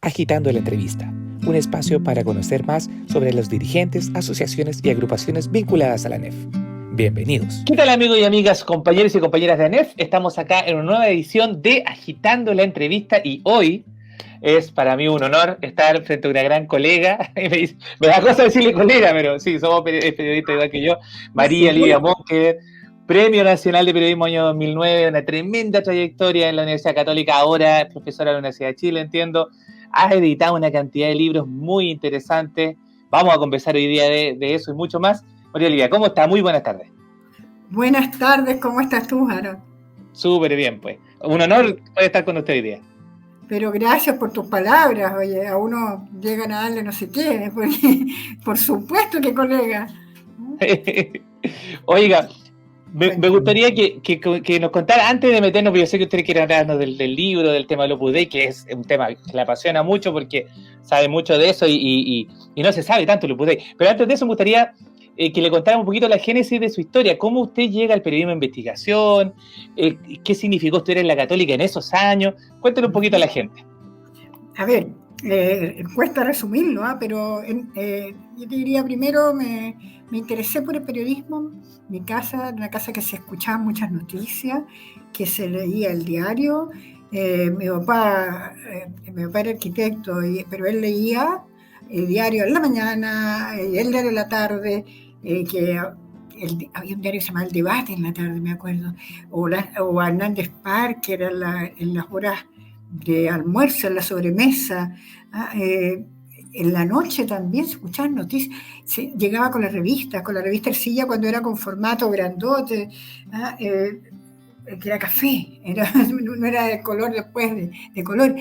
Agitando la Entrevista, un espacio para conocer más sobre los dirigentes, asociaciones y agrupaciones vinculadas a la ANEF. Bienvenidos. ¿Qué tal, amigos y amigas, compañeros y compañeras de ANEF? Estamos acá en una nueva edición de Agitando la Entrevista y hoy es para mí un honor estar frente a una gran colega. Me da cosa decirle colega, pero sí, somos periodistas igual que yo. María Lidia Monque, Premio Nacional de Periodismo año 2009, una tremenda trayectoria en la Universidad Católica, ahora profesora de la Universidad de Chile, entiendo. Has editado una cantidad de libros muy interesantes. Vamos a conversar hoy día de eso y mucho más. María Lidia, ¿cómo está? Muy buenas tardes. Buenas tardes, ¿cómo estás tú, Harold? Súper bien, pues. Un honor poder estar con usted hoy día. Pero gracias por tus palabras, oye, a uno llegan a darle no sé qué, porque por supuesto que colega. Oiga, me gustaría que nos contara, antes de meternos, porque yo sé que usted quiere hablarnos del libro, del tema del Opus Dei, que es un tema que le apasiona mucho porque sabe mucho de eso y no se sabe tanto el Opus Dei. Pero antes de eso me gustaría que le contara un poquito la génesis de su historia, cómo usted llega al periodismo de investigación, qué significó estudiar en la Católica en esos años. Cuéntale un poquito a la gente. A ver, cuesta resumirlo, pero yo te diría primero, me interesé por el periodismo. Mi casa era una casa que se escuchaban muchas noticias, que se leía el diario. Mi papá era arquitecto, pero él leía el diario en la mañana, el diario en la tarde, había un diario que se llamaba El Debate en la tarde, me acuerdo, o Hernández Park, que era en las horas de almuerzo, en la sobremesa. En la noche también se escuchaban noticias. Llegaba con la revista Ercilla cuando era con formato grandote, que era café, no era de color después de color.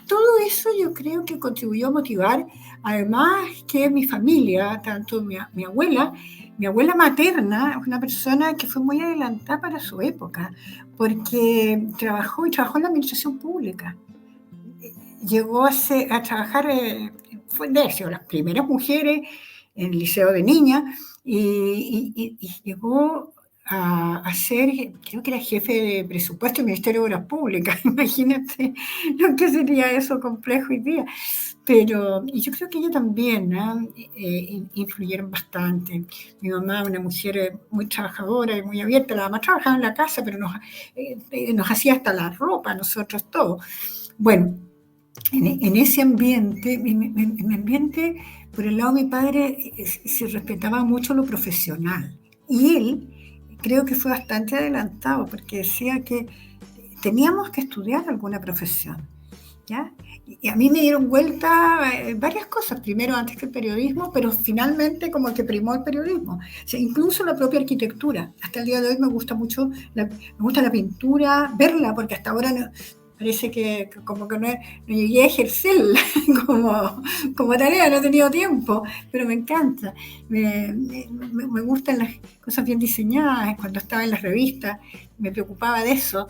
Todo eso yo creo que contribuyó a motivar, además que mi familia, tanto mi abuela materna, una persona que fue muy adelantada para su época, porque trabajó en la administración pública. Llegó a trabajar, fue de las primeras mujeres en el liceo de niñas y llegó a ser, creo que era jefe de presupuesto del Ministerio de Obras Públicas. Imagínate lo que sería eso complejo hoy día. Y yo creo que ella también influyeron bastante. Mi mamá, una mujer muy trabajadora y muy abierta, la mamá trabajaba en la casa, pero nos hacía hasta la ropa, nosotros todos. Bueno, en ese ambiente, por el lado de mi padre, se respetaba mucho lo profesional. Y él creo que fue bastante adelantado, porque decía que teníamos que estudiar alguna profesión, ¿ya? Y a mí me dieron vuelta varias cosas, primero antes que el periodismo, pero finalmente como que primó el periodismo. O sea, incluso la propia arquitectura. Hasta el día de hoy me gusta mucho me gusta la pintura, verla, porque hasta ahora parece que como que no llegué a ejercerla como tarea, no he tenido tiempo, pero me encanta. Me gustan las cosas bien diseñadas. Cuando estaba en las revistas me preocupaba de eso.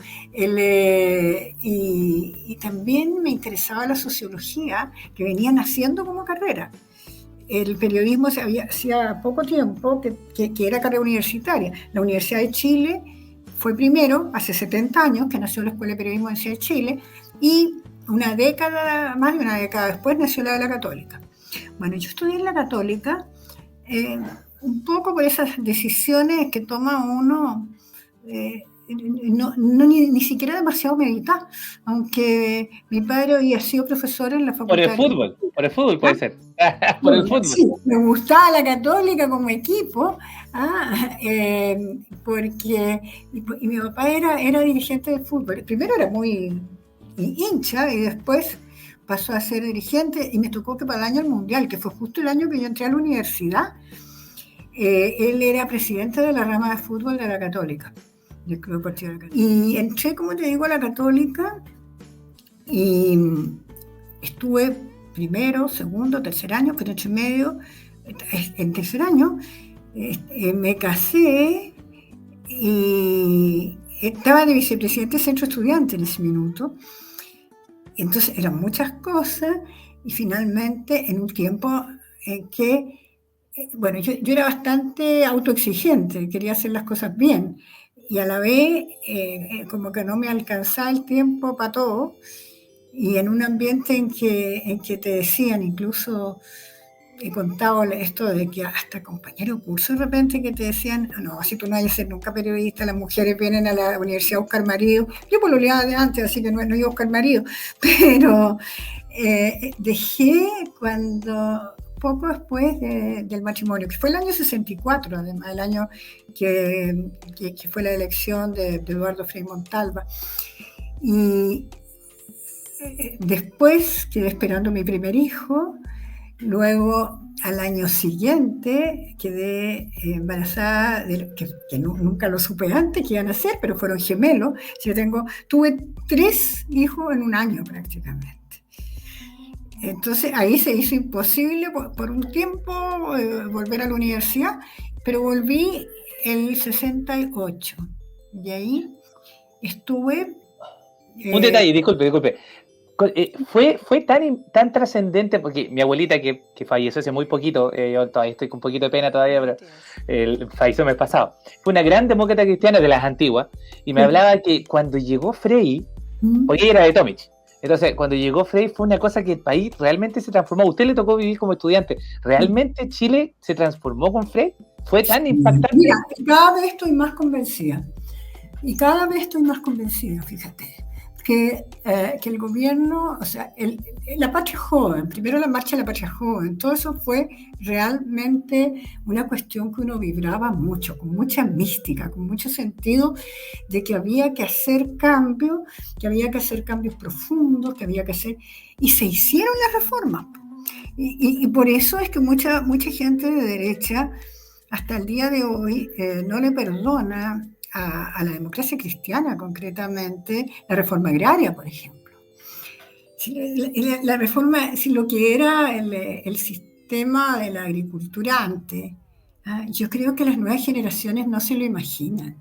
Y también me interesaba la sociología, que venían haciendo como carrera. El periodismo hacía poco tiempo que era carrera universitaria. La Universidad de Chile fue primero, hace 70 años, que nació la Escuela de Periodismo de la Universidad de Chile, y más de una década después nació la de la Católica. Bueno, yo estudié en la Católica un poco por esas decisiones que toma uno, ni siquiera demasiado meditadas, aunque mi padre había sido profesor en la facultad. Por el fútbol puede ser. Por el fútbol. Sí, me gustaba la Católica como equipo, porque y mi papá era dirigente de fútbol. Primero era muy hincha y después pasó a ser dirigente, y me tocó que para el año del Mundial, que fue justo el año que yo entré a la universidad, él era presidente de la rama de fútbol de la Católica, del Club Deportivo de la Católica. Y entré, como te digo, a la Católica y estuve primero, segundo, tercer año, pero 8 y medio. En tercer año me casé y estaba de vicepresidente del Centro Estudiante en ese minuto. Entonces eran muchas cosas, y finalmente en un tiempo en que, bueno, yo era bastante autoexigente, quería hacer las cosas bien, y a la vez como que no me alcanzaba el tiempo para todo. y en un ambiente en que te decían, incluso he contado esto de que hasta compañeros de curso de repente que te decían, no, si tú no vas a ser nunca periodista, las mujeres vienen a la universidad a buscar marido. Yo pololeaba de antes, así que no iba a buscar marido, pero dejé cuando, poco después del matrimonio, que fue el año 64, además, el año que fue la elección de Eduardo Frei Montalva. Y después quedé esperando mi primer hijo. Luego, al año siguiente, quedé embarazada, que nunca lo supe antes que iban a ser, pero fueron gemelos. Tuve 3 hijos en un año prácticamente. Entonces ahí se hizo imposible por un tiempo volver a la universidad, pero volví el 68. Y ahí estuve... Un detalle, disculpe. Fue tan trascendente, porque mi abuelita que falleció hace muy poquito, yo todavía estoy con un poquito de pena todavía, pero falleció el mes pasado, fue una gran demócrata cristiana de las antiguas, y me hablaba que cuando llegó Frei, porque ella era de Tomic, entonces cuando llegó Frei fue una cosa que el país realmente se transformó. A usted le tocó vivir como estudiante, ¿realmente Chile se transformó con Frei? ¿Fue tan impactante? Mira, cada vez estoy más convencida, fíjate. Que el gobierno, o sea, la Patria Joven, primero la marcha de la Patria Joven, todo eso fue realmente una cuestión que uno vibraba mucho, con mucha mística, con mucho sentido de que había que hacer cambios, profundos, y se hicieron las reformas. Y por eso es que mucha gente de derecha, hasta el día de hoy, no le perdona a la democracia cristiana, concretamente, la reforma agraria, por ejemplo. La reforma, si lo que era el sistema de la agricultura antes, yo creo que las nuevas generaciones no se lo imaginan.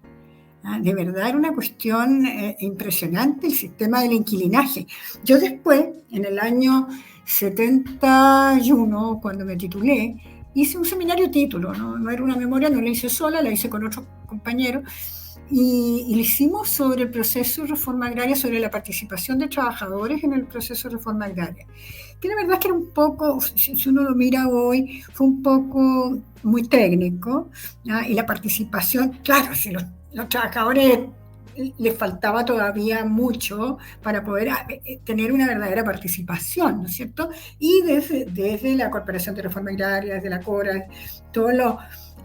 De verdad era una cuestión impresionante el sistema del inquilinaje. Yo después, en el año 71, cuando me titulé, hice un seminario título, no era una memoria, no la hice sola, la hice con otros compañeros, y lo hicimos sobre el proceso de reforma agraria, sobre la participación de trabajadores en el proceso de reforma agraria. Que la verdad es que era un poco, si uno lo mira hoy, fue un poco muy técnico, y la participación, claro, si los trabajadores les faltaba todavía mucho para poder tener una verdadera participación, ¿no es cierto? Y desde la Corporación de Reforma Agraria, desde la CORA,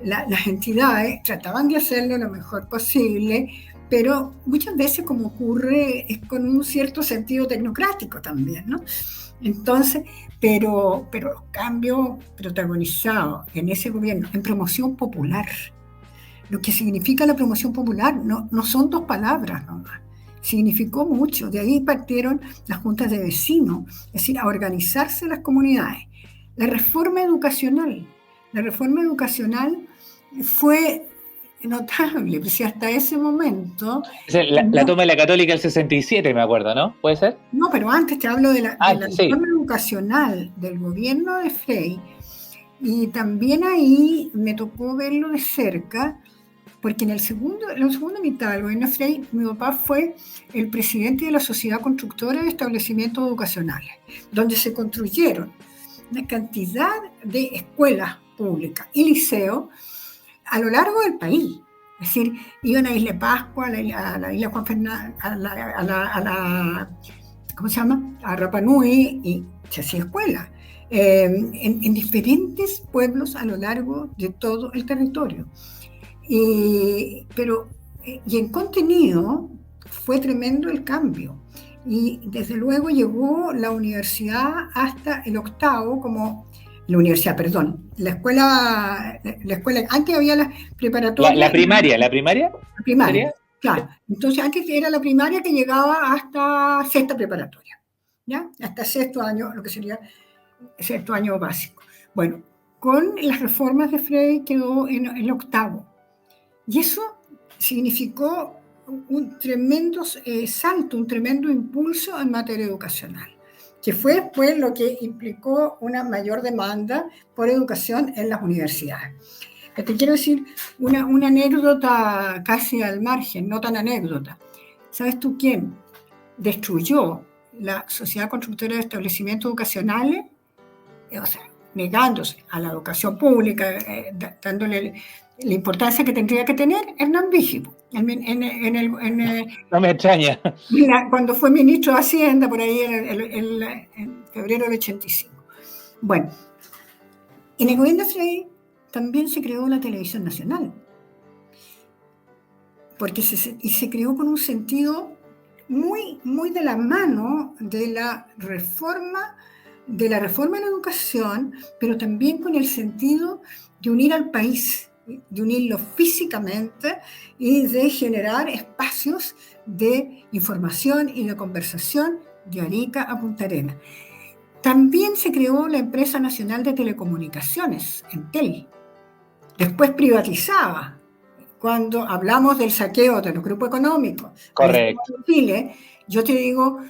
las entidades trataban de hacerlo lo mejor posible, pero muchas veces, como ocurre, es con un cierto sentido tecnocrático también, ¿no? Entonces, pero los cambios protagonizados en ese gobierno, en promoción popular, lo que significa la promoción popular no son 2 palabras nomás, significó mucho. De ahí partieron las juntas de vecinos, es decir, a organizarse las comunidades. La reforma educacional fue notable, pues si hasta ese momento... La toma de la Católica del 67, me acuerdo, ¿no? ¿Puede ser? No, pero antes te hablo de la reforma educacional del gobierno de Frei, y también ahí me tocó verlo de cerca, porque en la segunda mitad del gobierno de Frei, mi papá fue el presidente de la Sociedad Constructora de Establecimientos Educacionales, donde se construyeron una cantidad de escuelas públicas y liceos a lo largo del país. Es decir, iban a Isla Pascua, a la Isla Juan Fernández, ¿cómo se llama? A Rapa Nui, y se hacía escuela. En diferentes pueblos a lo largo de todo el territorio. Y en contenido fue tremendo el cambio. Y desde luego llegó la universidad hasta el octavo, la escuela, antes había la preparatoria. ¿La primaria? La primaria, ¿sería? Claro. Entonces antes era la primaria que llegaba hasta sexta preparatoria, ¿ya? Hasta sexto año, lo que sería sexto año básico. Bueno, con las reformas de Frei quedó en el octavo. Y eso significó un tremendo salto, un tremendo impulso en materia educacional, que fue pues lo que implicó una mayor demanda por educación en las universidades. Te quiero decir una anécdota casi al margen, no tan anécdota. ¿Sabes tú quién destruyó la Sociedad Constructora de Establecimientos Educacionales, o sea, negándose a la educación pública, dándole la importancia que tendría que tener Hernán Vígipo. No me extraña. Cuando fue ministro de Hacienda, por ahí en febrero del 85. Bueno, en el gobierno de Frei también se creó la televisión nacional, porque se creó con un sentido muy, muy de la mano de la reforma de la educación, pero también con el sentido de unir al país, de unirlo físicamente y de generar espacios de información y de conversación de Arica a Punta Arenas. También se creó la Empresa Nacional de Telecomunicaciones, Entel, después privatizada. Cuando hablamos del saqueo de los grupos económicos, correcto, en Chile, yo te digo,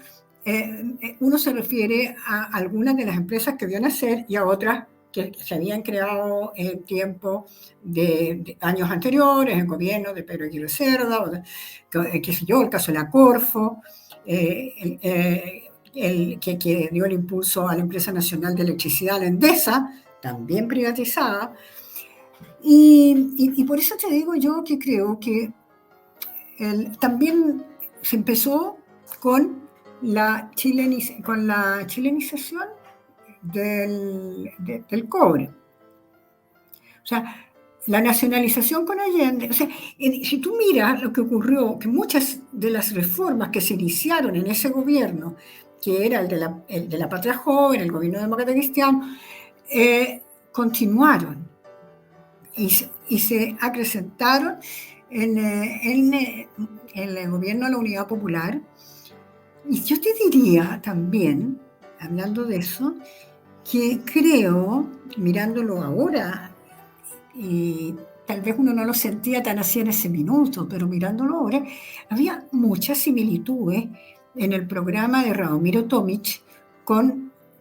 uno se refiere a algunas de las empresas que vio nacer y a otras que se habían creado en tiempo de años anteriores, en gobierno de Pedro Aguirre Cerda, qué sé yo, el caso de la Corfo, que dio el impulso a la Empresa Nacional de Electricidad, la Endesa, también privatizada. Y por eso te digo yo que creo que también se empezó con la chilenización del cobre. O sea, la nacionalización con Allende. O sea, si tú miras lo que ocurrió, que muchas de las reformas que se iniciaron en ese gobierno, que era el de la Patria Joven, el gobierno demócrata cristiano, continuaron y se acrecentaron en el gobierno de la Unidad Popular. Y yo te diría también, hablando de eso, que creo, mirándolo ahora, y tal vez uno no lo sentía tan así en ese minuto, pero mirándolo ahora, había muchas similitudes en el programa de Radomiro Tomic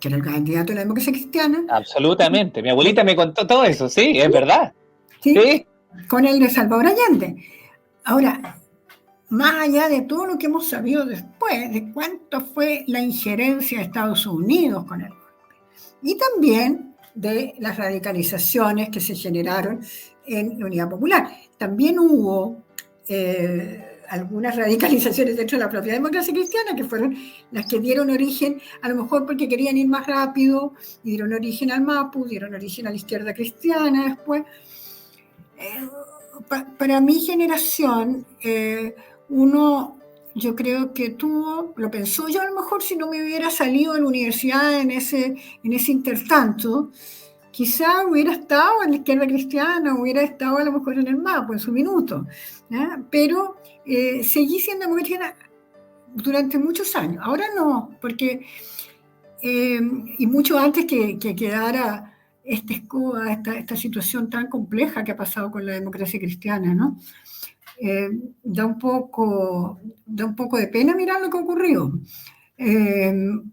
que era el candidato de la democracia cristiana. Absolutamente, mi abuelita me contó todo eso, sí, es verdad. Sí, con el de Salvador Allende. Ahora, más allá de todo lo que hemos sabido después, de cuánto fue la injerencia de Estados Unidos con el golpe, y también de las radicalizaciones que se generaron en la Unidad Popular. También hubo algunas radicalizaciones dentro de la propia democracia cristiana, que fueron las que dieron origen, a lo mejor porque querían ir más rápido, y dieron origen al MAPU, dieron origen a la izquierda cristiana después. Para mi generación, yo creo que lo pensó yo a lo mejor si no me hubiera salido de la universidad en ese intertanto, quizá hubiera estado en la izquierda cristiana, hubiera estado a lo mejor en el MAPU en su minuto, ¿eh? Pero seguí siendo democrática durante muchos años. Ahora no, porque y mucho antes que quedara esta situación tan compleja que ha pasado con la democracia cristiana, ¿no? Da un poco de pena mirar lo que ocurrió.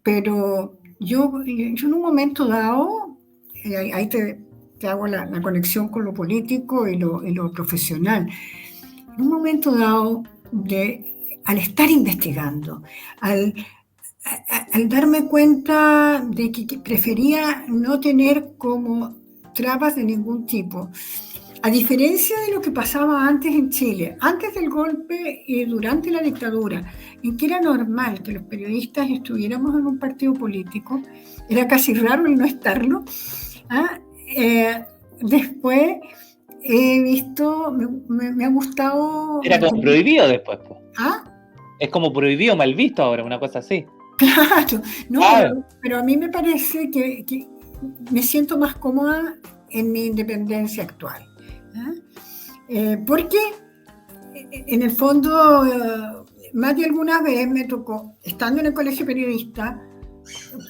Pero yo en un momento dado, ahí te hago la conexión con lo político y lo profesional. En un momento dado, al estar investigando, al darme cuenta de que prefería no tener como trabas de ningún tipo, a diferencia de lo que pasaba antes en Chile, antes del golpe y durante la dictadura, en que era normal que los periodistas estuviéramos en un partido político, era casi raro el no estarlo. Después he visto, me ha gustado... Era como prohibido después. ¿Ah? Es como prohibido, mal visto ahora, una cosa así. Claro, no, pero a mí me parece que me siento más cómoda en mi independencia actual. Porque en el fondo, más de alguna vez me tocó, estando en el colegio periodista,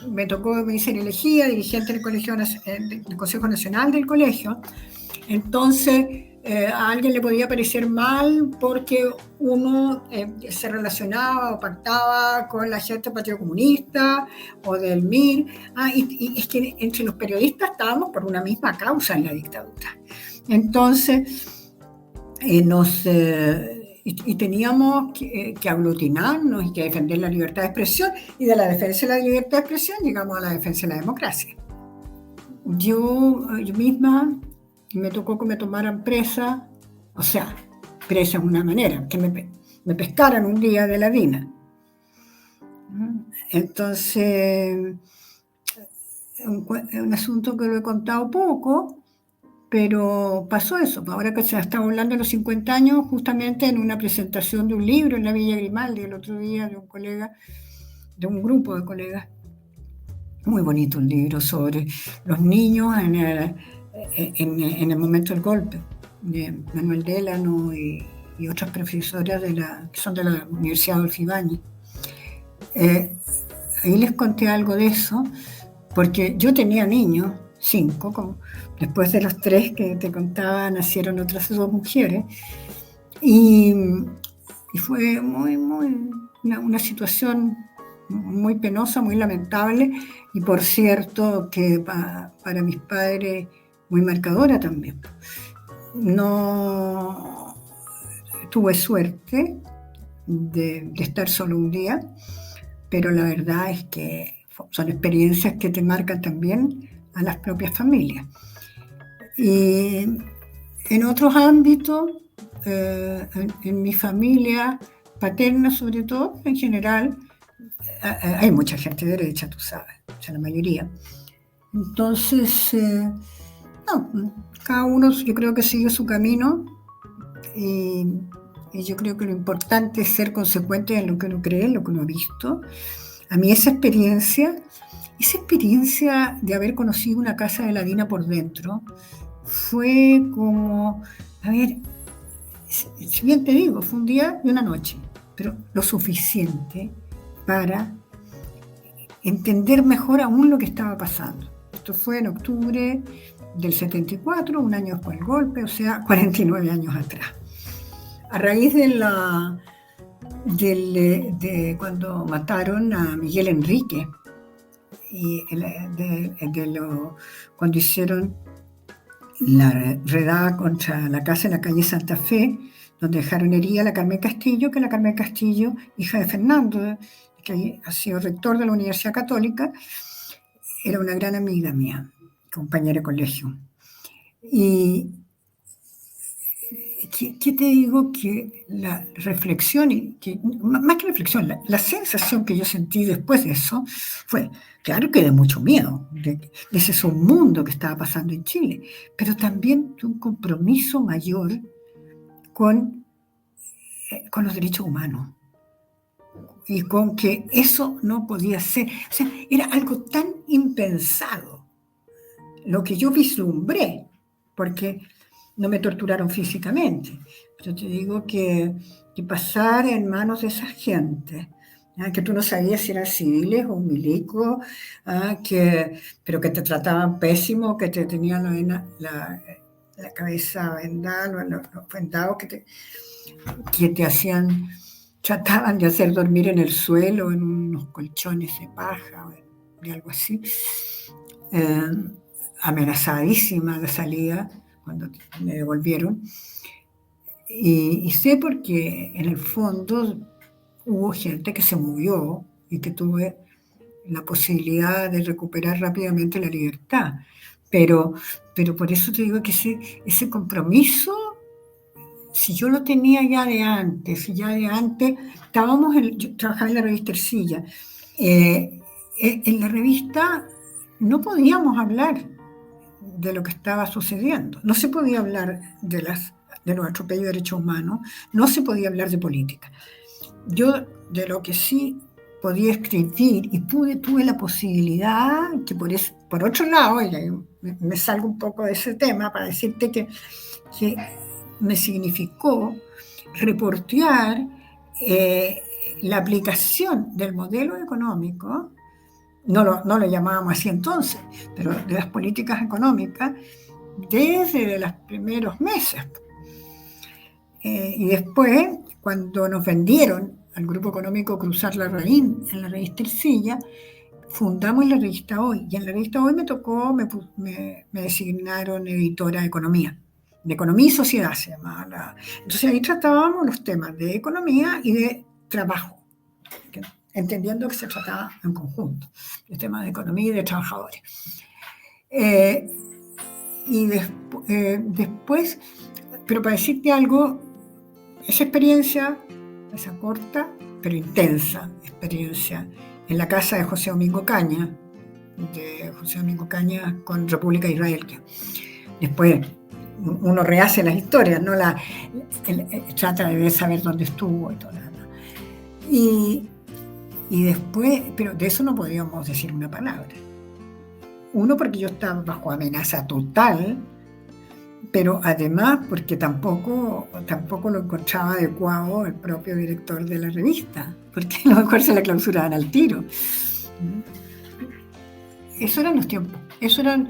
me hice elegida dirigente del Consejo Nacional del colegio. Entonces, a alguien le podía parecer mal porque uno se relacionaba o pactaba con la gente del Partido Comunista o del MIR. Y es que entre los periodistas estábamos por una misma causa en la dictadura. Entonces, y teníamos que aglutinarnos y que defender la libertad de expresión, y de la defensa de la libertad de expresión llegamos a la defensa de la democracia. Yo misma me tocó que me tomaran presa, o sea, presa es una manera, que me pescaran un día de la DINA. Entonces, es un asunto que lo he contado poco, pero pasó eso. Ahora que se está hablando de los 50 años, justamente en una presentación de un libro en la Villa Grimaldi, el otro día, de un colega, de un grupo de colegas, muy bonito un libro sobre los niños en el momento del golpe, de Manuel Delano y otras profesoras que son de la Universidad Adolfo Ibáñez. Ahí les conté algo de eso, porque yo tenía niños, 5, después de los 3 que te contaba, nacieron otras 2 mujeres, y fue una situación muy penosa, muy lamentable, y por cierto que para mis padres muy marcadora también. No tuve suerte de estar solo un día, pero la verdad es que son experiencias que te marcan también a las propias familias. Y en otros ámbitos, en mi familia paterna sobre todo, en general, hay mucha gente de derecha, tú sabes, o sea, la mayoría. Entonces, cada uno yo creo que sigue su camino, y yo creo que lo importante es ser consecuente en lo que uno cree, en lo que uno ha visto. A mí esa experiencia de haber conocido una casa de la DINA por dentro, fue como, a ver, si bien te digo, fue un día y una noche, pero lo suficiente para entender mejor aún lo que estaba pasando. Esto fue en octubre del 74, un año después del golpe, o sea, 49 años atrás. A raíz de cuando mataron a Miguel Enrique, y cuando hicieron la redada contra la casa en la calle Santa Fe, donde dejaron herida a la Carmen Castillo, que la Carmen Castillo, hija de Fernando, que ha sido rector de la Universidad Católica, era una gran amiga mía, compañera de colegio. Y ¿qué te digo? Que la reflexión, más que reflexión, la sensación que yo sentí después de eso fue, claro que de mucho miedo, de ese submundo que estaba pasando en Chile, pero también de un compromiso mayor con los derechos humanos, y con que eso no podía ser. O sea, era algo tan impensado lo que yo vislumbré, porque no me torturaron físicamente, pero te digo que pasar en manos de esa gente, que tú no sabías si eran civiles o milicos, pero que te trataban pésimo, que te tenían la cabeza vendada, los vendados, que te hacían, trataban de hacer dormir en el suelo, en unos colchones de paja, de algo así, amenazadísima de salida cuando me devolvieron. Y sé porque en el fondo hubo gente que se movió y que tuve la posibilidad de recuperar rápidamente la libertad. Pero por eso te digo que ese compromiso, si yo lo tenía ya de antes, yo trabajaba en la revista Ercilla. En la revista no podíamos hablar de lo que estaba sucediendo, no se podía hablar de los atropellos de derechos humanos, no se podía hablar de política. Yo de lo que sí podía escribir y tuve la posibilidad, que por otro lado, y me salgo un poco de ese tema para decirte que me significó reportear la aplicación del modelo económico, no lo llamábamos así entonces, pero de las políticas económicas desde los primeros meses. Y después, cuando nos vendieron al Grupo Económico Cruzar la Raíz en la revista Ercilla, fundamos la revista Hoy, y en la revista Hoy me designaron editora de Economía. economía y sociedad se llamaba. Entonces ahí tratábamos los temas de economía y de trabajo, entendiendo que se trataba en conjunto, el tema de economía y de trabajadores. Y después, pero para decirte algo, esa experiencia, esa corta pero intensa experiencia en la casa de José Domingo Caña, con República de Israel, que después uno rehace las historias, ¿no? Trata de saber dónde estuvo y todo lo demás. Y después, pero de eso no podíamos decir una palabra. Uno, porque yo estaba bajo amenaza total, pero además porque tampoco lo encontraba adecuado el propio director de la revista, porque a lo mejor se la clausuraban al tiro. Eso eran los tiempos, eso eran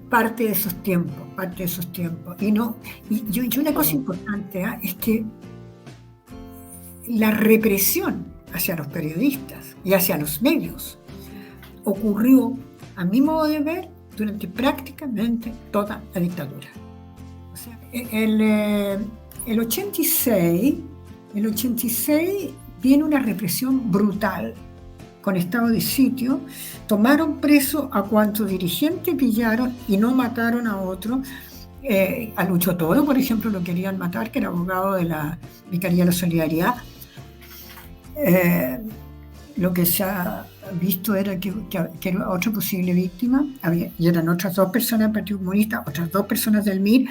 parte de esos tiempos. Y una cosa importante es que la represión hacia los periodistas y hacia los medios ocurrió, a mi modo de ver, durante prácticamente toda la dictadura. O sea, el 86 viene una represión brutal, con estado de sitio. Tomaron preso a cuantos dirigentes pillaron y no mataron a otro. A Lucho Toro, por ejemplo, lo querían matar, que era abogado de la Vicaría de la Solidaridad. Lo que se ha visto era que era otra posible víctima, y eran otras 2 personas del Partido Comunista, otras 2 personas del MIR,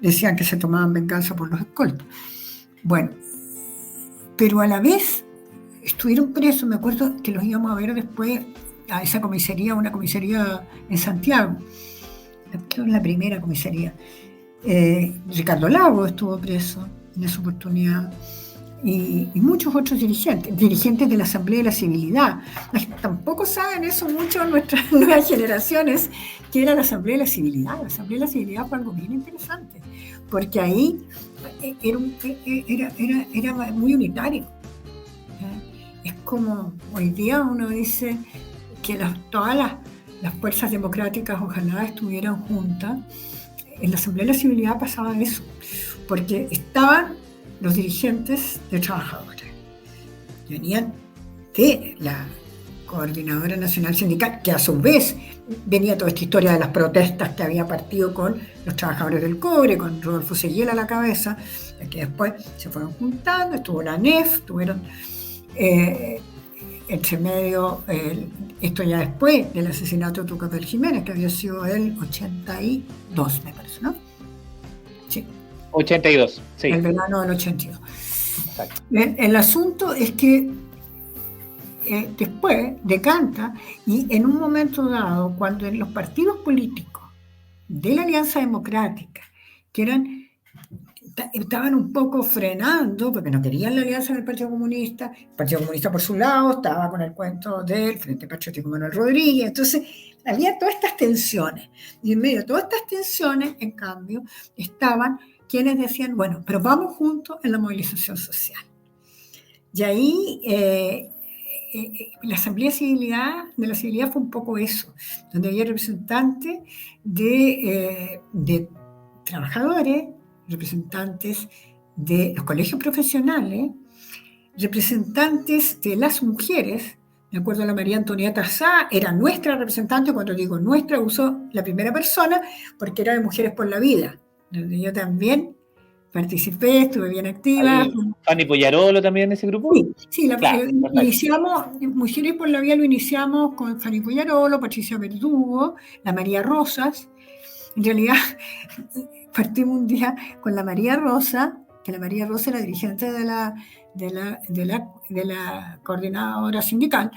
decían que se tomaban venganza por los escoltas. Bueno, pero a la vez estuvieron presos. Me acuerdo que los íbamos a ver después a esa comisaría, una comisaría en Santiago, creo que la primera comisaría. Ricardo Lago estuvo preso en esa oportunidad. Y muchos otros dirigentes de la Asamblea de la Civilidad. Tampoco saben eso mucho nuestras nuevas generaciones, que era la Asamblea de la Civilidad. La Asamblea de la Civilidad fue algo bien interesante, porque ahí era muy unitario. Es como hoy día uno dice que todas las fuerzas democráticas ojalá estuvieran juntas. En la Asamblea de la Civilidad pasaba eso, porque estaban los dirigentes de trabajadores, venían de la Coordinadora Nacional Sindical, que a su vez venía toda esta historia de las protestas que había partido con los trabajadores del cobre, con Rodolfo Seguiel a la cabeza, que después se fueron juntando. Estuvo la ANEF, tuvieron entre medio, esto ya después del asesinato de Tucapel Jiménez, que había sido el 82, me parece, ¿no? Sí. 82, sí. El verano del 82. Exacto. El asunto es que después decanta, y en un momento dado, cuando en los partidos políticos de la Alianza Democrática, que estaban un poco frenando, porque no querían la alianza del Partido Comunista, el Partido Comunista por su lado estaba con el cuento del Frente Patriótico Manuel Rodríguez, entonces había todas estas tensiones, y en medio de todas estas tensiones, en cambio, estaban quienes decían, bueno, pero vamos juntos en la movilización social. Y ahí la Asamblea de la Civilidad fue un poco eso, donde había representantes de trabajadores, representantes de los colegios profesionales, representantes de las mujeres. De acuerdo a la María Antonieta Sá, era nuestra representante. Cuando digo nuestra, uso la primera persona porque era de Mujeres por la Vida, donde yo también participé, estuve bien activa. ¿Fanny Pollarolo también en ese grupo? Sí, claro, iniciamos, Mujeres por la Vida lo iniciamos con Fanny Pollarolo, Patricia Verdugo, la María Rosas. En realidad, partimos un día con la María Rosa, que la María Rosa era dirigente de la coordinadora sindical,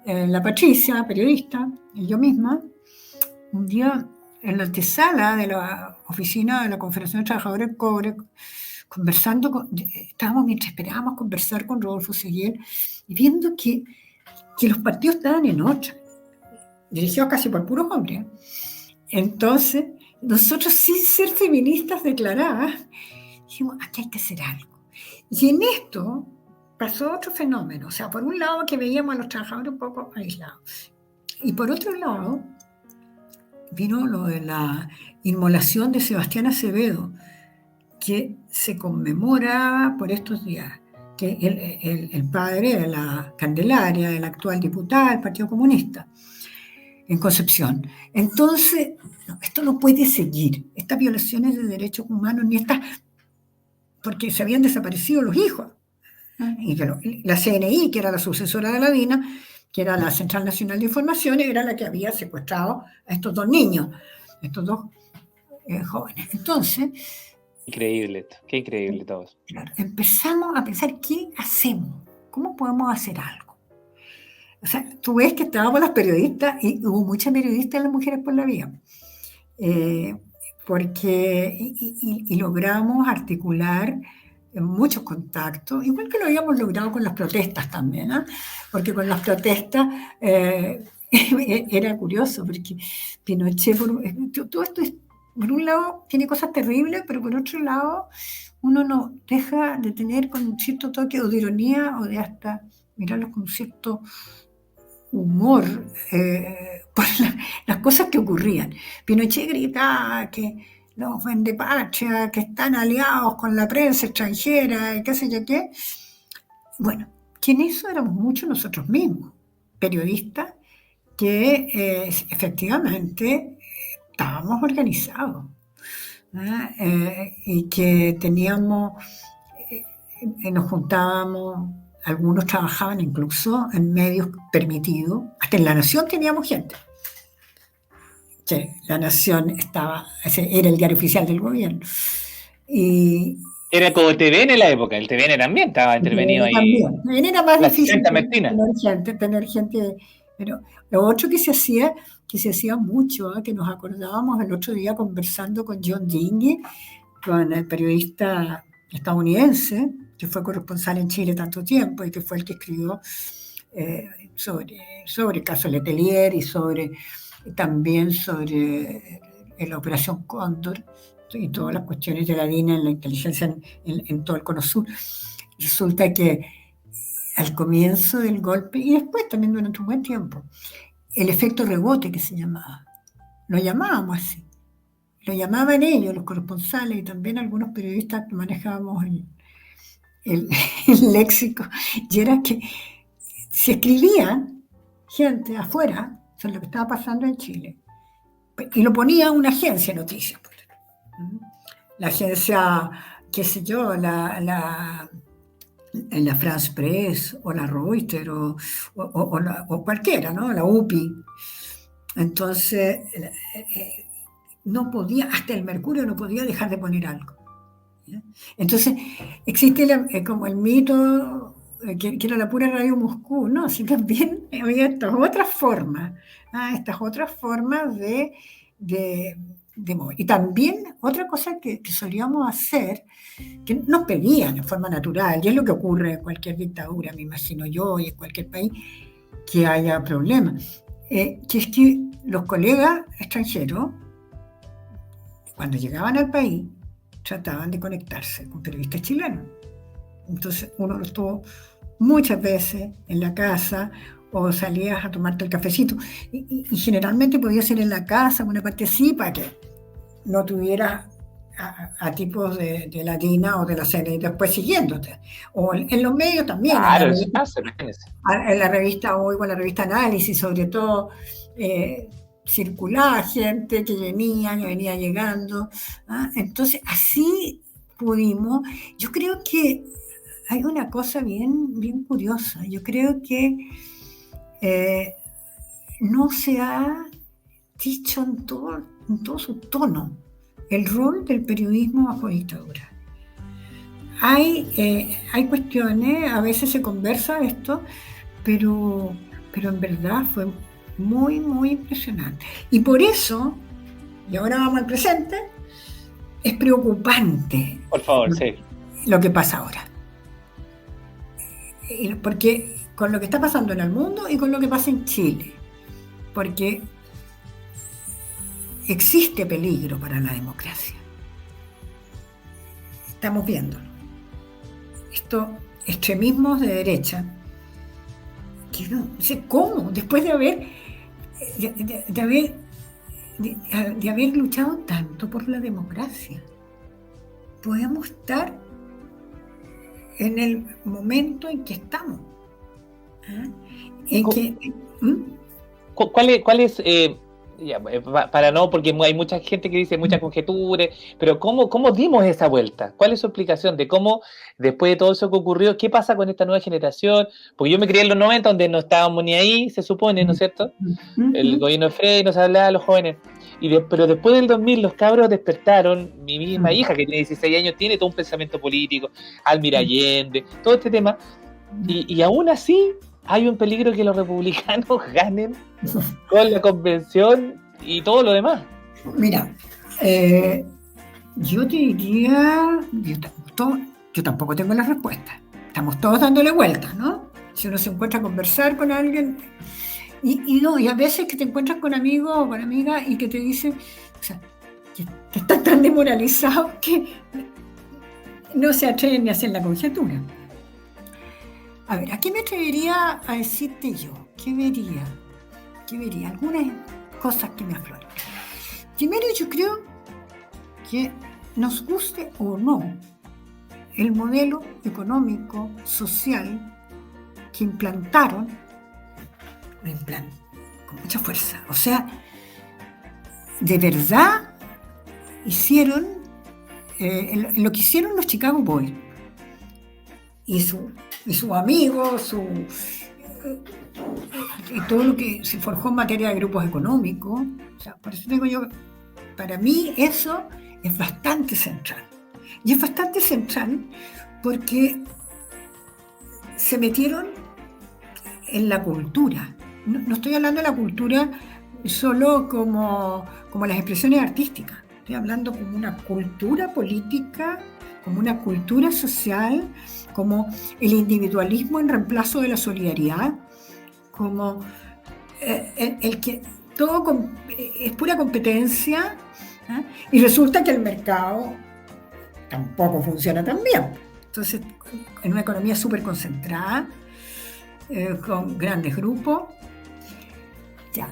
la Patricia, periodista, y yo misma, un día en la antesala de la oficina de la Confederación de Trabajadores del Cobre, conversando, mientras esperábamos conversar con Rodolfo Seguiel, y viendo que los partidos estaban en otra, dirigidos casi por puros hombres. Entonces, nosotros, sin ser feministas declaradas, dijimos, aquí hay que hacer algo. Y en esto pasó otro fenómeno. O sea, por un lado que veíamos a los trabajadores un poco aislados. Y por otro lado, vino lo de la inmolación de Sebastián Acevedo, que se conmemora por estos días, que el padre de la Candelaria, de la actual diputada del Partido Comunista, en Concepción. Entonces, esto no puede seguir. Estas violaciones de derechos humanos, ni estas, porque se habían desaparecido los hijos. Y la CNI, que era la sucesora de la DINA, que era la Central Nacional de Información, era la que había secuestrado a estos dos niños, estos dos jóvenes. Entonces... Increíble, qué increíble todo. Claro, empezamos a pensar, ¿qué hacemos? ¿Cómo podemos hacer algo? O sea, tú ves que estábamos las periodistas, y hubo muchas periodistas en Las Mujeres por la Vía, y logramos articular muchos contactos, igual que lo habíamos logrado con las protestas también, ¿eh? Porque con las protestas era curioso, porque Pinochet, todo esto es, por un lado tiene cosas terribles, pero por otro lado uno no deja de tener con un cierto toque o de ironía o de hasta mirarlos con un cierto humor por las cosas que ocurrían. Pinochet gritaba que los vendepatria, que están aliados con la prensa extranjera y qué sé yo qué. Bueno, que en eso éramos muchos nosotros mismos, periodistas, que efectivamente estábamos organizados, y que teníamos, nos juntábamos, algunos trabajaban incluso en medios permitidos, hasta en La Nación teníamos gente. La Nación era el diario oficial del gobierno. Y era como TVN en la época, el TVN también estaba intervenido ahí. También era más difícil tener gente, pero lo otro que se hacía mucho, que nos acordábamos el otro día conversando con John Dinghy, con el periodista estadounidense, que fue corresponsal en Chile tanto tiempo y que fue el que escribió sobre el caso Letelier y también sobre la Operación Cóndor y todas las cuestiones de la DINA en la inteligencia en todo el Cono Sur. Resulta que al comienzo del golpe, y después también durante un buen tiempo, el efecto rebote que se llamaba, lo llamábamos así, lo llamaban ellos, los corresponsales, y también algunos periodistas que manejábamos el léxico, y era que se escribía gente afuera sobre lo que estaba pasando en Chile, y lo ponía una agencia de noticias, la agencia, qué sé yo, la France Press o la Reuters o cualquiera, ¿no? La UPI. Entonces, no podía, hasta el Mercurio no podía dejar de poner algo. Entonces, existe como el mito que era la pura Radio Moscú, ¿no? Así también había estas otras formas de mover. Y también otra cosa que solíamos hacer, que nos pedían en forma natural, y es lo que ocurre en cualquier dictadura, me imagino yo, y en cualquier país que haya problemas, que es que los colegas extranjeros, cuando llegaban al país, trataban de conectarse con periodistas chilenos. Entonces uno lo estuvo muchas veces en la casa, o salías a tomarte el cafecito, y generalmente podía ser en la casa, una parte así, para que no tuvieras a tipos de la DINA o de la CNI después siguiéndote, o en los medios también, claro, en la revista Hoy o en la revista Análisis, sobre todo, circulaba gente que venía llegando, entonces así pudimos. Yo creo que hay una cosa bien curiosa, yo creo que no se ha dicho en todo su tono el rol del periodismo bajo dictadura. Hay cuestiones, a veces se conversa esto, pero en verdad fue muy, muy impresionante. Y por eso, y ahora vamos al presente, es preocupante. Por favor, sí. Lo que pasa ahora. Porque con lo que está pasando en el mundo y con lo que pasa en Chile, porque existe peligro para la democracia. Estamos viéndolo. Estos extremismos de derecha, que no sé cómo, después de haber de haber luchado tanto por la democracia. Podemos estar en el momento en que estamos. ¿Cuál es para no, porque hay mucha gente que dice muchas conjeturas, pero ¿cómo dimos esa vuelta? ¿Cuál es su explicación de cómo, después de todo eso que ocurrió, qué pasa con esta nueva generación? Porque yo me crié en los 90, donde no estábamos ni ahí, se supone, ¿no es cierto? El gobierno de Frey nos hablaba a los jóvenes. Pero después del 2000 los cabros despertaron. Mi misma hija, que tiene 16 años, tiene todo un pensamiento político, Almir Allende, todo este tema. Y aún así hay un peligro que los republicanos ganen con la convención y todo lo demás. Mira, yo te diría, yo tampoco tengo la respuesta. Estamos todos dándole vueltas, ¿no? Si uno se encuentra a conversar con alguien, y a veces que te encuentras con amigos o con amigas y que te dicen, o sea, que estás tan demoralizado que no se atreven ni a hacer la conjetura. A ver, ¿a qué me atrevería a decirte yo? ¿Qué vería? Algunas cosas que me afloran. Primero, yo creo que nos guste o no el modelo económico, social que implantaron, con mucha fuerza. O sea, de verdad hicieron lo que hicieron los Chicago Boys y sus amigos, y todo lo que se forjó en materia de grupos económicos. O sea, por eso digo yo, para mí eso es bastante central. Y es bastante central porque se metieron en la cultura. No estoy hablando de la cultura solo como las expresiones artísticas. Estoy hablando como una cultura política, como una cultura social, como el individualismo en reemplazo de la solidaridad, como el que todo es pura competencia, ¿eh? Y resulta que el mercado tampoco funciona tan bien. Entonces, en una economía súper concentrada, con grandes grupos, ya,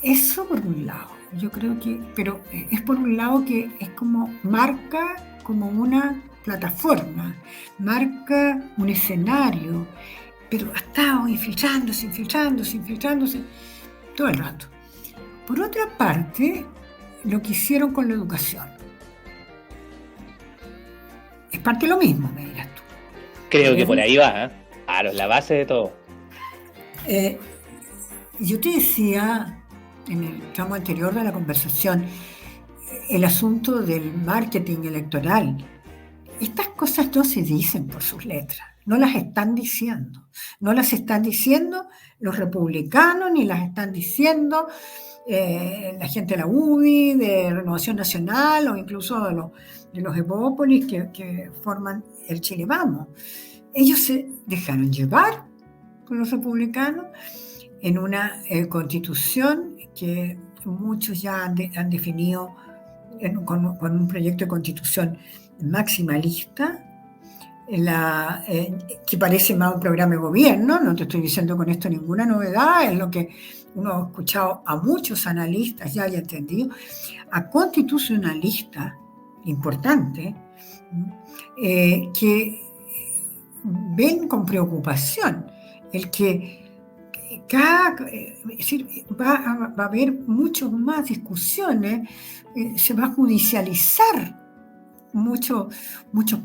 eso por un lado. Yo creo que, pero es por un lado que es como marca como una plataforma, marca un escenario, pero ha estado infiltrándose todo el rato. Por otra parte, lo que hicieron con la educación. Es parte de lo mismo, me dirás tú. Creo que por ahí va, ¿eh? Claro, es la base de todo. Yo te decía en el tramo anterior de la conversación el asunto del marketing electoral. Estas cosas no se dicen por sus letras, no las están diciendo. No las están diciendo los republicanos, ni las están diciendo la gente de la UDI, de Renovación Nacional, o incluso de los Evópolis que forman el Chile Vamos. Ellos se dejaron llevar con los republicanos en una constitución que muchos ya han definido con un proyecto de constitución maximalista, que parece más un programa de gobierno. No te estoy diciendo con esto ninguna novedad, es lo que uno ha escuchado a muchos analistas ya haya entendido, a constitucionalistas importantes que ven con preocupación el que es decir, va a haber muchas más discusiones, se va a judicializar muchos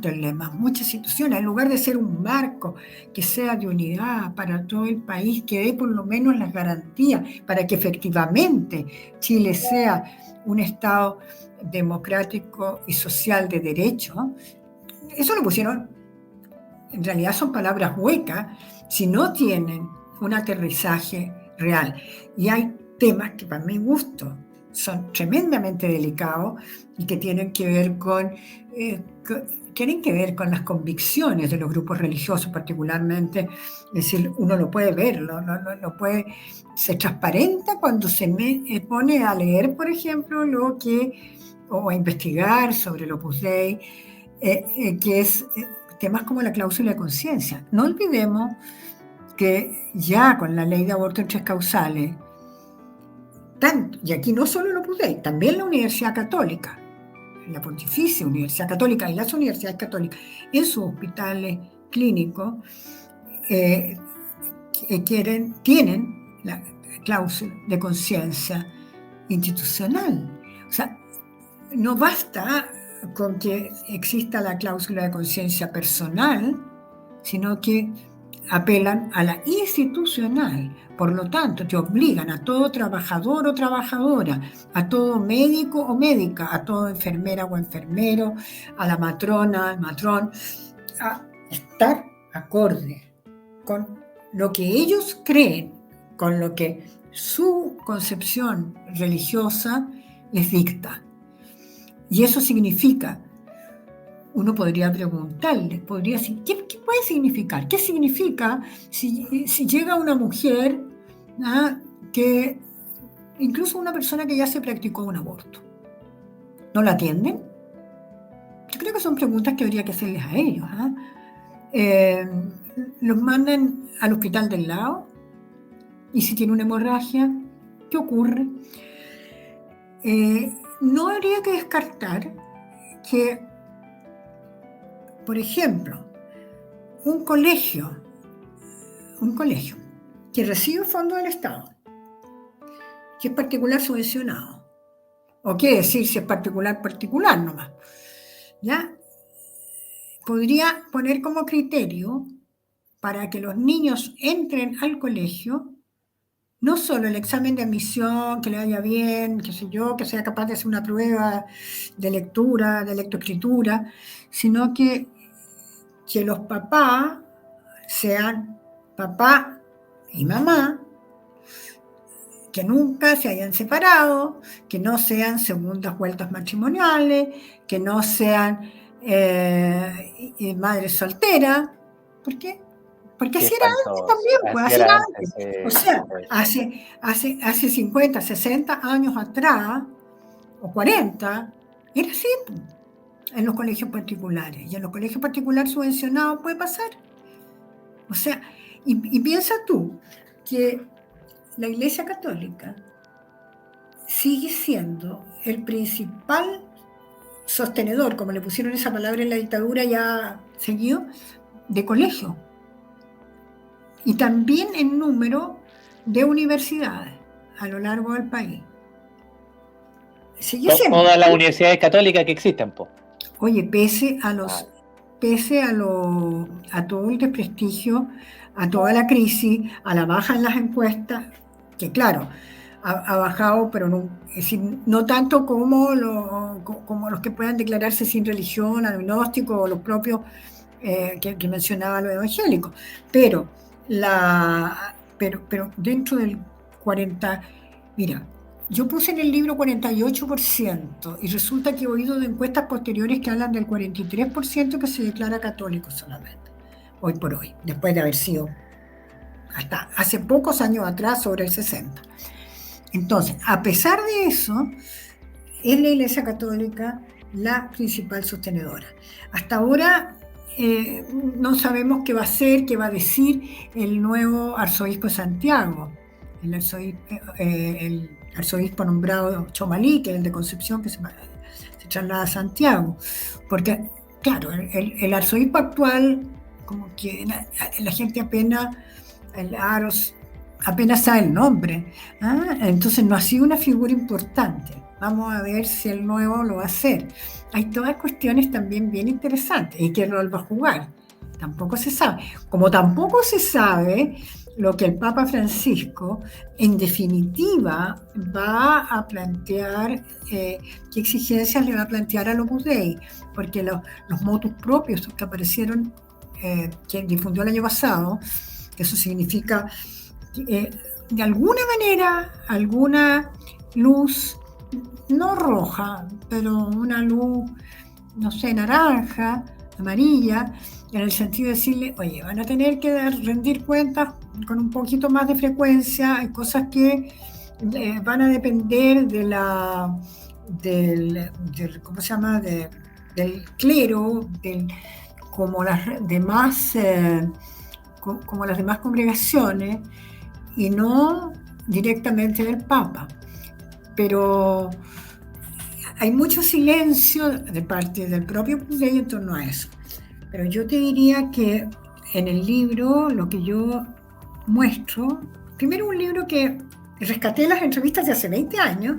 problemas, muchas situaciones. En lugar de ser un marco que sea de unidad para todo el país, que dé por lo menos las garantías para que efectivamente Chile sea un Estado democrático y social de derecho, eso lo pusieron, en realidad son palabras huecas, si no tienen un aterrizaje real. Y hay temas que para mi gusto son tremendamente delicados y que tienen que ver con las convicciones de los grupos religiosos particularmente. Es decir, uno lo puede ver, se transparenta cuando se pone a leer, por ejemplo, o a investigar sobre el Opus Dei, que es temas como la cláusula de conciencia. No olvidemos que ya con la ley de aborto en 3 causales, tanto, y aquí no solo el Opus Dei, también la Universidad Católica, la Pontificia Universidad Católica y las universidades católicas en sus hospitales clínicos tienen la cláusula de conciencia institucional. O sea, no basta con que exista la cláusula de conciencia personal, sino que apelan a la institucional. Por lo tanto, te obligan a todo trabajador o trabajadora, a todo médico o médica, a toda enfermera o enfermero, a la matrona, al matrón, a estar acorde con lo que ellos creen, con lo que su concepción religiosa les dicta. Y eso significa, uno podría preguntarle, podría decir, ¿qué puede significar? ¿Qué significa si llega una mujer, que incluso una persona que ya se practicó un aborto? ¿No la atienden? Yo creo que son preguntas que habría que hacerles a ellos. Los mandan al hospital del lado, y si tiene una hemorragia, ¿qué ocurre? No habría que descartar que, por ejemplo, un colegio que recibe fondos del Estado, que es particular subvencionado, o qué decir si es particular nomás, ¿ya? Podría poner como criterio para que los niños entren al colegio no solo el examen de admisión, que le vaya bien, qué sé yo, que sea capaz de hacer una prueba de lectura, de lectoescritura, sino que los papás sean papá y mamá, que nunca se hayan separado, que no sean segundas vueltas matrimoniales, que no sean madres solteras. ¿Por qué? Porque así era antes también, pues así era antes. O sea, hace 50, 60 años atrás, o 40, era así en los colegios particulares. Y en los colegios particulares subvencionados puede pasar. O sea, y piensa tú que la Iglesia Católica sigue siendo el principal sostenedor, como le pusieron esa palabra en la dictadura ya seguido, de colegio. Y también en número de universidades a lo largo del país. Sigue siendo. Todas las universidades católicas que existen, po. Oye, pese a todo el desprestigio, a toda la crisis, a la baja en las encuestas, que claro, ha bajado, pero no tanto como los que puedan declararse sin religión, agnósticos, o los propios que mencionaba los evangélicos, pero dentro del 40%, mira, yo puse en el libro 48% y resulta que he oído de encuestas posteriores que hablan del 43% que se declara católico solamente, hoy por hoy, después de haber sido hasta hace pocos años atrás sobre el 60%. Entonces, a pesar de eso, es la Iglesia Católica la principal sostenedora. Hasta ahora no sabemos qué va a hacer, qué va a decir el nuevo arzobispo de Santiago, el arzobispo nombrado Chomalí, que es el de Concepción, que se traslada a Santiago. Porque, claro, el arzobispo actual, como que la gente apenas sabe el nombre, entonces no ha sido una figura importante. Vamos a ver si el nuevo lo va a hacer. Hay todas cuestiones también bien interesantes. ¿Y qué rol va a jugar? Tampoco se sabe. Como tampoco se sabe lo que el Papa Francisco, en definitiva, va a plantear, qué exigencias le va a plantear al Opus Dei, porque los motus propios que aparecieron, que difundió el año pasado, eso significa, de alguna manera, alguna luz, no roja, pero una luz, no sé, naranja, amarilla, en el sentido de decirle, oye, van a tener que rendir cuentas con un poquito más de frecuencia, hay cosas que van a depender ¿cómo se llama?, del clero, como las demás congregaciones, y no directamente del Papa. pero hay mucho silencio de parte del propio Puzey en torno a eso. Pero yo te diría que en el libro lo que yo muestro, primero un libro que rescaté las entrevistas de hace 20 años,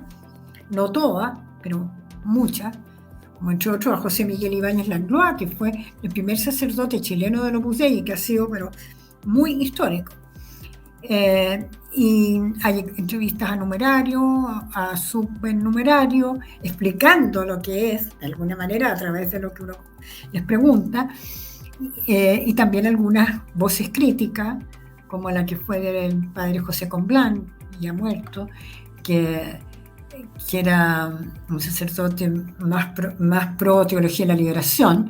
no todas, pero muchas, como entre otros a José Miguel Ibáñez Langlois, que fue el primer sacerdote chileno del Opus Dei, que ha sido pero muy histórico. Y hay entrevistas a numerarios, a supernumerarios, explicando lo que es, de alguna manera, a través de lo que uno les pregunta, y también algunas voces críticas, como la que fue del padre José Comblan, ya muerto, que era un sacerdote más pro teología de la liberación,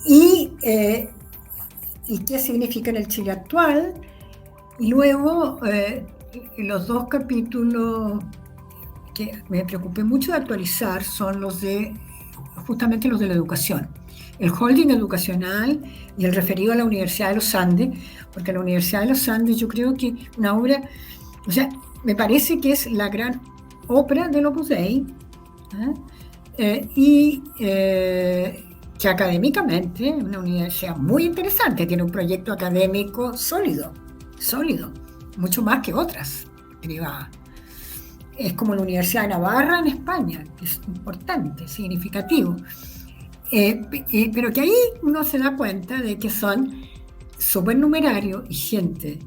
y qué significa en el Chile actual. Y luego, los dos capítulos que me preocupé mucho de actualizar son justamente los de la educación. El holding educacional y el referido a la Universidad de los Andes, porque la Universidad de los Andes yo creo que una obra, o sea, me parece que es la gran obra del Opus Dei, y que académicamente es una universidad muy interesante, tiene un proyecto académico sólido, mucho más que otras privadas. Es como la Universidad de Navarra en España, que es importante, significativo. Pero que ahí uno se da cuenta de que son supernumerarios y gente,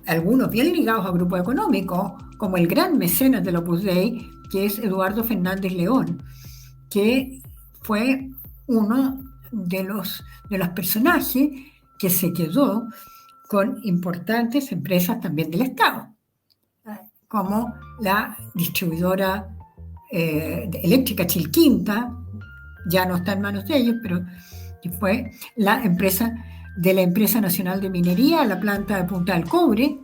algunos bien ligados a grupos económicos, como el gran mecenas del Opus Dei, que es Eduardo Fernández León, que fue uno de los personajes que se quedó con importantes empresas también del Estado, como la distribuidora eléctrica Chilquinta, ya no está en manos de ellos, pero que fue la empresa Nacional de Minería, la planta de Punta del Cobre,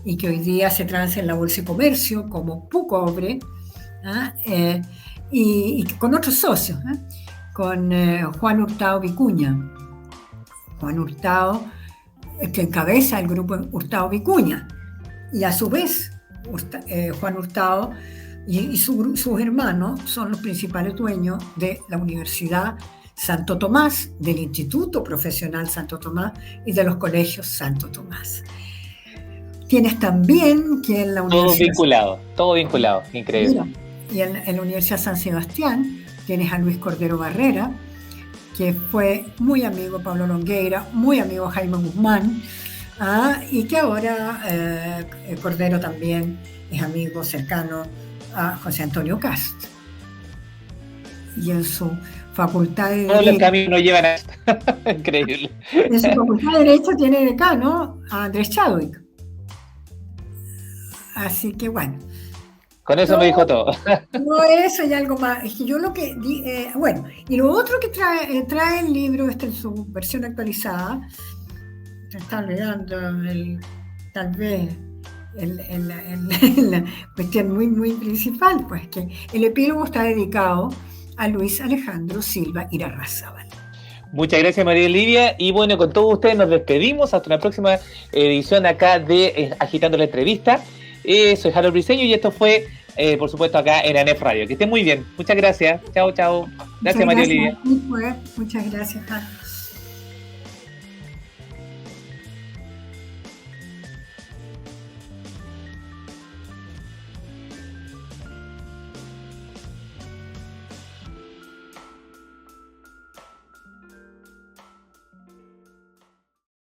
y que hoy día se transa en la Bolsa de Comercio como Pucobre, y con otros socios, con Juan Hurtado Vicuña. Juan Hurtado, que encabeza el grupo Hurtado Vicuña, y a su vez Juan Hurtado y sus hermanos son los principales dueños de la Universidad Santo Tomás, del Instituto Profesional Santo Tomás y de los colegios Santo Tomás. Tienes también que en la Universidad... Todo vinculado, increíble. Mira, y en la Universidad San Sebastián tienes a Luis Cordero Barrera, que fue muy amigo de Pablo Longueira, muy amigo de Jaime Guzmán, y que ahora Cordero también es amigo cercano a José Antonio Cast. Y en su facultad de Derecho... Todos los caminos nos llevan a esto. Increíble. En su facultad de Derecho tiene decano a Andrés Chadwick. Así que bueno. Con eso me dijo todo. No, eso y algo más. Es que yo lo que... bueno, y lo otro que trae el libro, en su versión actualizada, se está olvidando tal vez la cuestión muy, muy principal, pues que el epílogo está dedicado a Luis Alejandro Silva Irarrázaval. Muchas gracias, María Olivia. Y bueno, con todos ustedes nos despedimos hasta una próxima edición acá de Agitando la Entrevista. Soy Harold Briceño y esto fue, por supuesto, acá en ANEF Radio. Que estén muy bien. Muchas gracias. Chao, chao. Gracias, María Olivia. Muchas gracias, Harold.